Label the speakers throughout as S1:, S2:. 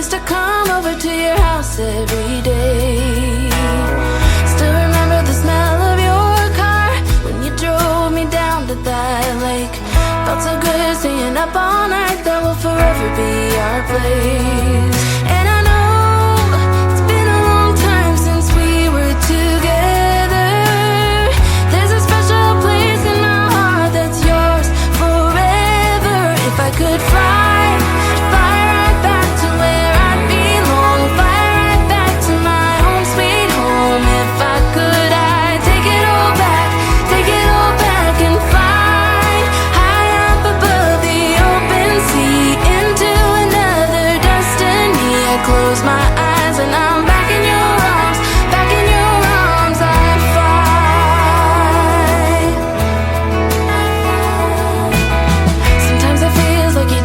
S1: used to come over to your house every day. Still remember the smell of your car when you drove me down to that lake. Felt so good staying up all night. That will forever be our place. And I know it's been a long time since we were together. There's a special place in my heart that's yours forever. If I could fly right back to where I belong, fly right back to my home sweet home. If I could, I'd take it all back and fly high up above the open sea into another destiny. I close my eyes and I'm back in your arms, back in your arms. I fly. Sometimes it feels like you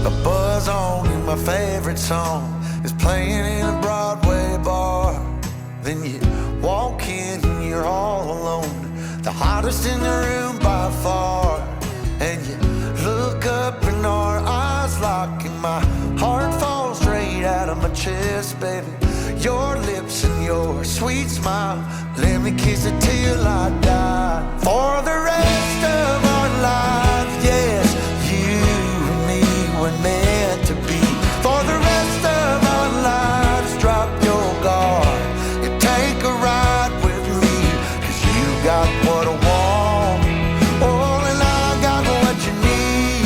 S2: A buzz on and my favorite song is playing in a Broadway bar. Then you walk in and you're all alone, the hottest in the room by far. And you look up and our eyes lock, and my heart falls straight out of my chest, baby. Your lips and your sweet smile, let me kiss it till I die. For the rest of our lives, yes, you and me were meant to be. For the rest of our lives, drop your guard and take a ride with me, 'cause you got what I want, oh, and I got what you need.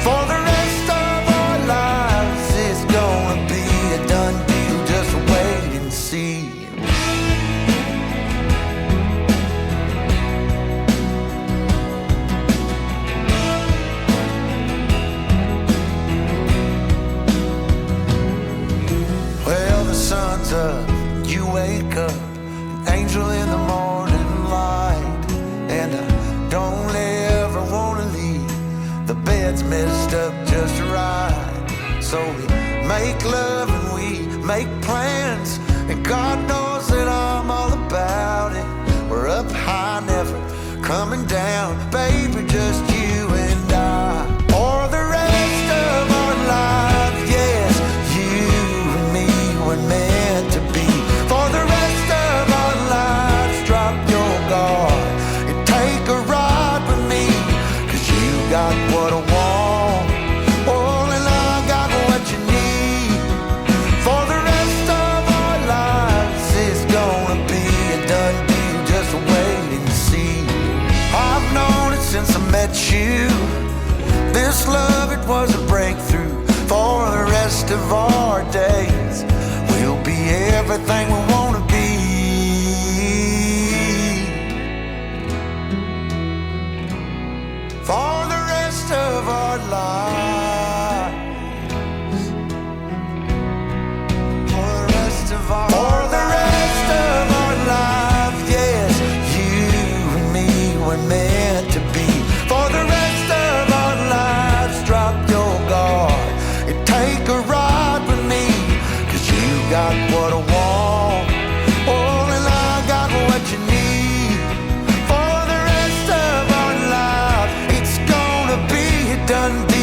S2: For the rest of our lives, it's gonna be a done deal, just wait and see. Well, the sun's up, you wake up, an angel in the morning light. And I don't ever wanna leave, the bed's messed up just right. So we make love and we make plans, and God knows that I'm all about it. We're up high, never coming down, baby, just you and I. For the rest of our lives, yes, you and me were meant to be. For the rest of our lives, drop your guard and take a ride with me, 'cause you got what I want, oh, and I got what you need. For the rest of our lives, it's gonna be a done deal, just wait and see. I've known it since I met you, this love, it was a breakthrough. For the rest of our days, we'll be everything we wanna be. For the rest of our lives, for the rest of our lives, yes, you and me were meant to be. For the rest of our lives, drop your guard and take a ride with me, 'cause you got what I want, oh, and I got what you need. For the rest of our lives, it's gonna be a done deal.